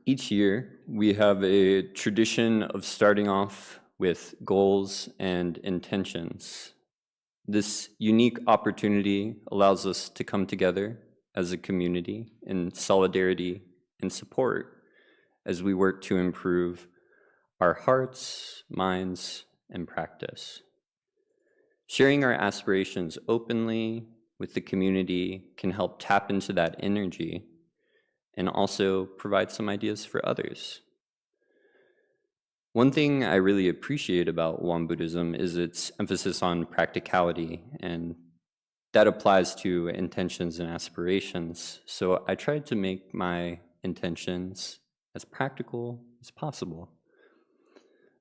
Each year, we have a tradition of starting off with goals and intentions. This unique opportunity allows us to come together as a community in solidarity and support as we work to improve our hearts, minds, and practice. Sharing our aspirations openly with the community can help tap into that energy and also provide some ideas for others. One thing I really appreciate about Won Buddhism is its emphasis on practicality, and that applies to intentions and aspirations. So I tried to make my intentions as practical as possible.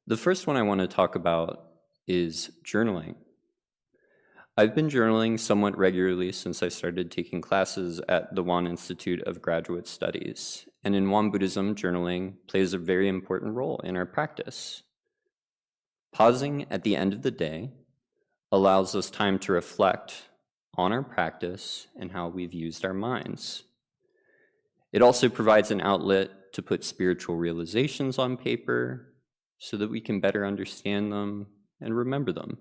The first one I want to talk about is journaling. I've been journaling somewhat regularly since I started taking classes at the Won Institute of Graduate Studies. And in Won Buddhism, journaling plays a very important role in our practice. Pausing at the end of the day allows us time to reflect on our practice and how we've used our minds. It also provides an outlet to put spiritual realizations on paper so that we can better understand them and remember them.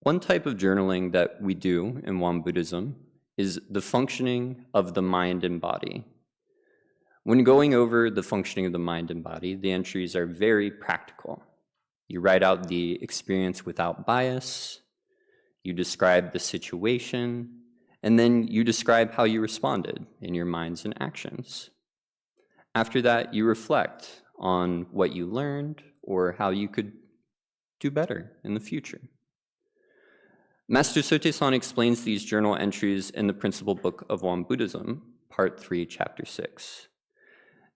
One type of journaling that we do in Won Buddhism is the functioning of the mind and body. When going over the functioning of the mind and body, the entries are very practical. You write out the experience without bias, you describe the situation, and then you describe how you responded in your minds and actions. After that, you reflect on what you learned or how you could do better in the future. Master Sote-san explains these journal entries in the Principal Book of Won Buddhism, Part 3, Chapter 6.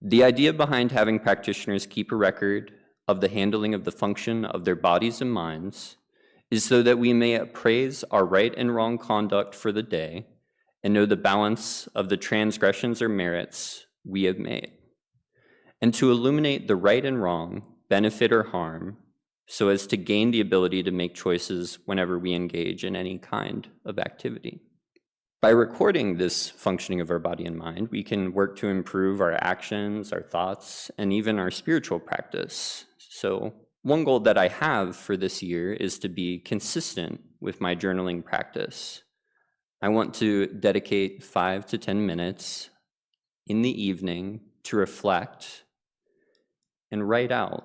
The idea behind having practitioners keep a record of the handling of the function of their bodies and minds is so that we may appraise our right and wrong conduct for the day and know the balance of the transgressions or merits we have made, and to illuminate the right and wrong, benefit or harm, so as to gain the ability to make choices whenever we engage in any kind of activity. By recording this functioning of our body and mind, we can work to improve our actions, our thoughts, and even our spiritual practice. So one goal that I have for this year is to be consistent with my journaling practice. I want to dedicate 5 to 10 minutes in the evening to reflect and write out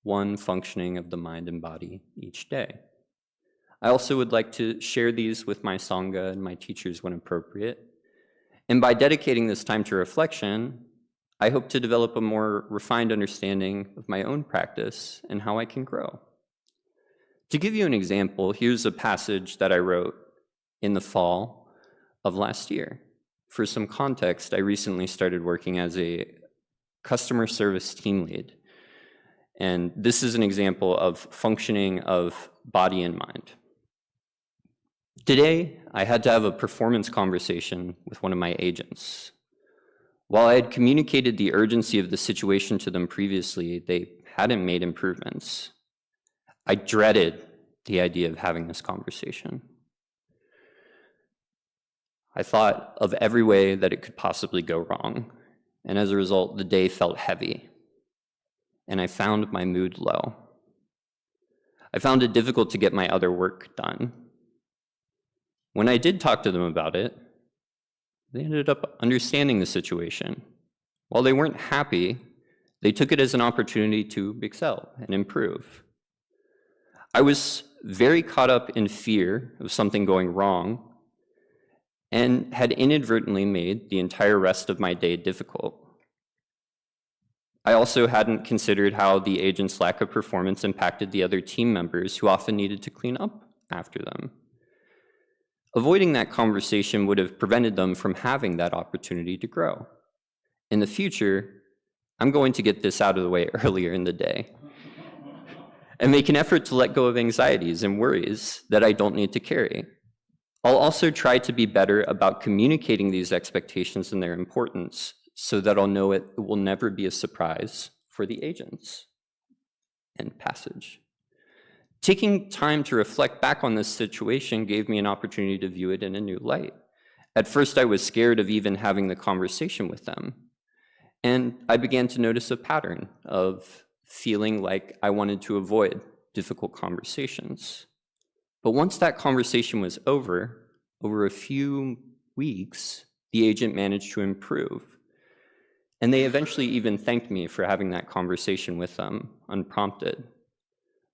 one functioning of the mind and body each day. I also would like to share these with my Sangha and my teachers when appropriate. And by dedicating this time to reflection, I hope to develop a more refined understanding of my own practice and how I can grow. To give you an example, here's a passage that I wrote in the fall of last year. For some context, I recently started working as a customer service team lead. And this is an example of functioning of body and mind. Today, I had to have a performance conversation with one of my agents. While I had communicated the urgency of the situation to them previously, they hadn't made improvements. I dreaded the idea of having this conversation. I thought of every way that it could possibly go wrong, and as a result, the day felt heavy. And I found my mood low. I found it difficult to get my other work done. When I did talk to them about it, they ended up understanding the situation. While they weren't happy, they took it as an opportunity to excel and improve. I was very caught up in fear of something going wrong and had inadvertently made the entire rest of my day difficult. I also hadn't considered how the agent's lack of performance impacted the other team members who often needed to clean up after them. Avoiding that conversation would have prevented them from having that opportunity to grow. In the future, I'm going to get this out of the way earlier in the day and make an effort to let go of anxieties and worries that I don't need to carry. I'll also try to be better about communicating these expectations and their importance so that I'll know it will never be a surprise for the agents. End passage. Taking time to reflect back on this situation gave me an opportunity to view it in a new light. At first, I was scared of even having the conversation with them. And I began to notice a pattern of feeling like I wanted to avoid difficult conversations. But once that conversation was over a few weeks, the agent managed to improve. And they eventually even thanked me for having that conversation with them unprompted.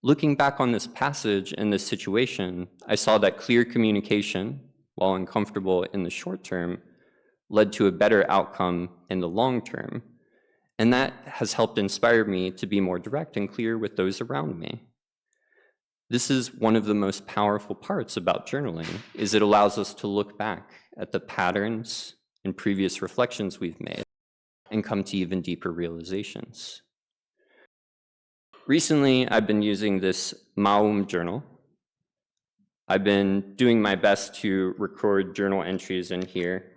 Looking back on this passage and this situation, I saw that clear communication, while uncomfortable in the short term, led to a better outcome in the long term. And that has helped inspire me to be more direct and clear with those around me. This is one of the most powerful parts about journaling, is it allows us to look back at the patterns and previous reflections we've made and come to even deeper realizations. Recently, I've been using this HaeWol journal. I've been doing my best to record journal entries in here.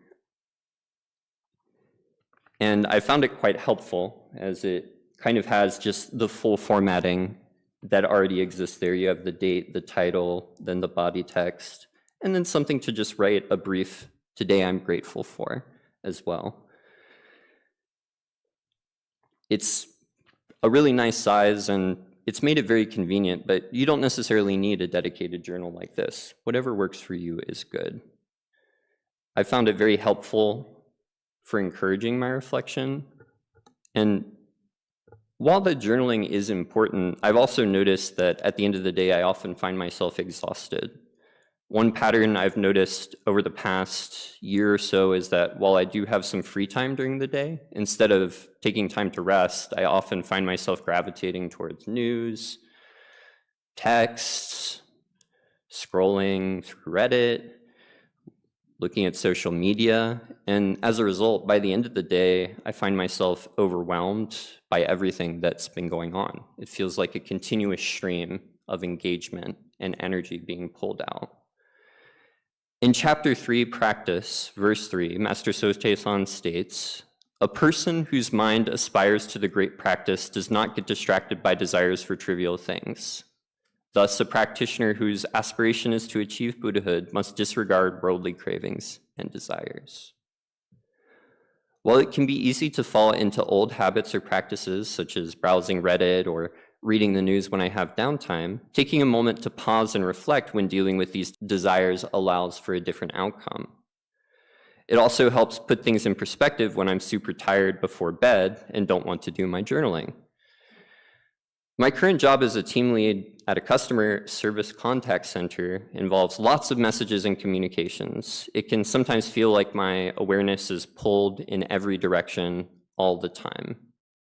And I found it quite helpful, as it kind of has just the full formatting that already exists there. You have the date, the title, then the body text, and then something to just write a brief "today I'm grateful for" as well. It's a really nice size, and it's made it very convenient, but you don't necessarily need a dedicated journal like this. Whatever works for you is good. I found it very helpful for encouraging my reflection. And while the journaling is important, I've also noticed that at the end of the day, I often find myself exhausted. One pattern I've noticed over the past year or so is that while I do have some free time during the day, instead of taking time to rest, I often find myself gravitating towards news, texts, scrolling through Reddit, looking at social media, and as a result, by the end of the day, I find myself overwhelmed by everything that's been going on. It feels like a continuous stream of engagement and energy being pulled out. In chapter 3, Practice, verse 3, Master Sotaesan states, "A person whose mind aspires to the great practice does not get distracted by desires for trivial things. Thus, a practitioner whose aspiration is to achieve Buddhahood must disregard worldly cravings and desires." While it can be easy to fall into old habits or practices, such as browsing Reddit or reading the news when I have downtime, taking a moment to pause and reflect when dealing with these desires allows for a different outcome. It also helps put things in perspective when I'm super tired before bed and don't want to do my journaling. My current job as a team lead at a customer service contact center involves lots of messages and communications. It can sometimes feel like my awareness is pulled in every direction all the time,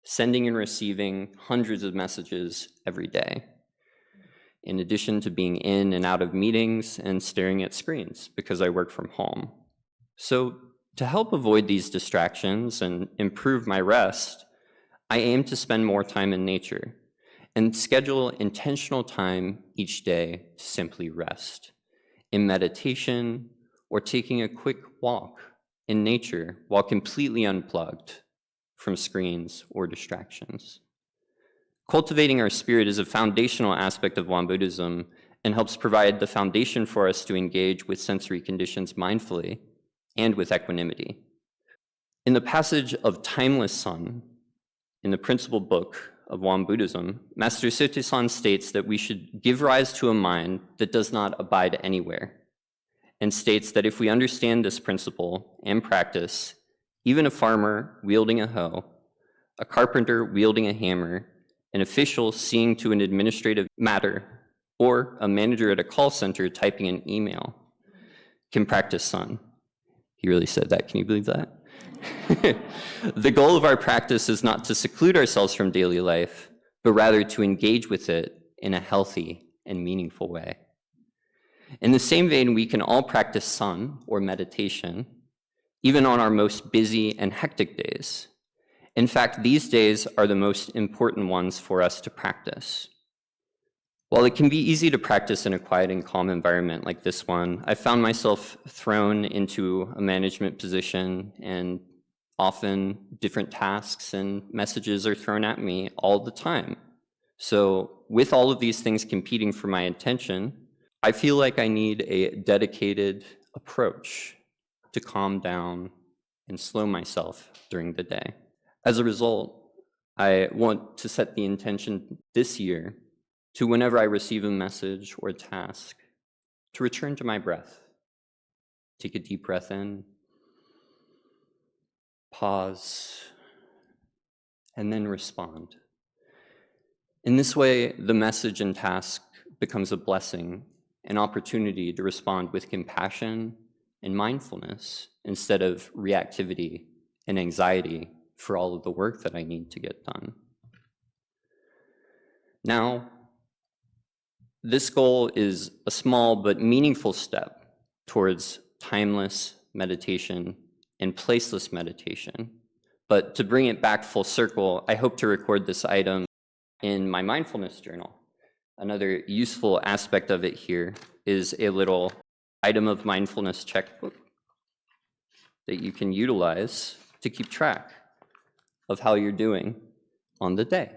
sending and receiving hundreds of messages every day, in addition to being in and out of meetings and staring at screens because I work from home. So to help avoid these distractions and improve my rest, I aim to spend more time in nature and schedule intentional time each day to simply rest, in meditation or taking a quick walk in nature while completely unplugged from screens or distractions. Cultivating our spirit is a foundational aspect of Won Buddhism and helps provide the foundation for us to engage with sensory conditions mindfully and with equanimity. In the passage of Timeless Sun, in the principal book of Won Buddhism, Master Sotaesan states that we should give rise to a mind that does not abide anywhere, and states that if we understand this principle and practice, even a farmer wielding a hoe, a carpenter wielding a hammer, an official seeing to an administrative matter, or a manager at a call center typing an email can practice sun. He really said that. Can you believe that? The goal of our practice is not to seclude ourselves from daily life, but rather to engage with it in a healthy and meaningful way. In the same vein, we can all practice sun or meditation, even on our most busy and hectic days. In fact, these days are the most important ones for us to practice. While it can be easy to practice in a quiet and calm environment like this one, I found myself thrown into a management position, and often different tasks and messages are thrown at me all the time. So with all of these things competing for my attention, I feel like I need a dedicated approach to calm down and slow myself during the day. As a result, I want to set the intention this year to, whenever I receive a message or task, to return to my breath. Take a deep breath in, pause, and then respond. In this way, the message and task becomes a blessing, an opportunity to respond with compassion and mindfulness instead of reactivity and anxiety for all of the work that I need to get done. Now, this goal is a small but meaningful step towards timeless meditation and placeless meditation. But to bring it back full circle, I hope to record this item in my mindfulness journal. Another useful aspect of it here is a little item of mindfulness checkbook that you can utilize to keep track of how you're doing on the day.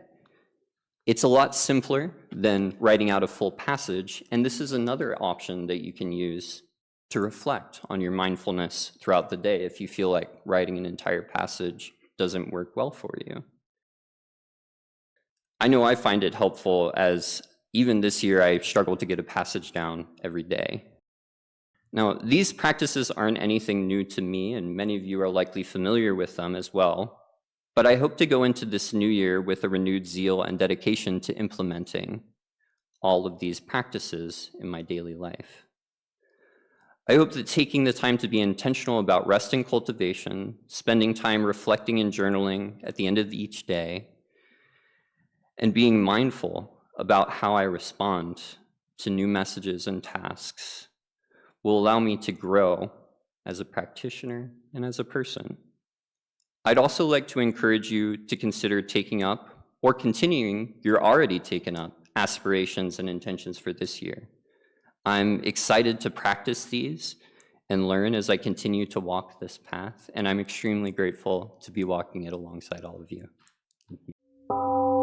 It's a lot simpler than writing out a full passage, and this is another option that you can use to reflect on your mindfulness throughout the day if you feel like writing an entire passage doesn't work well for you. I know I find it helpful, as even this year I struggle to get a passage down every day. Now, these practices aren't anything new to me, and many of you are likely familiar with them as well. But I hope to go into this new year with a renewed zeal and dedication to implementing all of these practices in my daily life. I hope that taking the time to be intentional about rest and cultivation, spending time reflecting and journaling at the end of each day, and being mindful about how I respond to new messages and tasks will allow me to grow as a practitioner and as a person. I'd also like to encourage you to consider taking up or continuing your already taken up aspirations and intentions for this year. I'm excited to practice these and learn as I continue to walk this path, and I'm extremely grateful to be walking it alongside all of you. Thank you.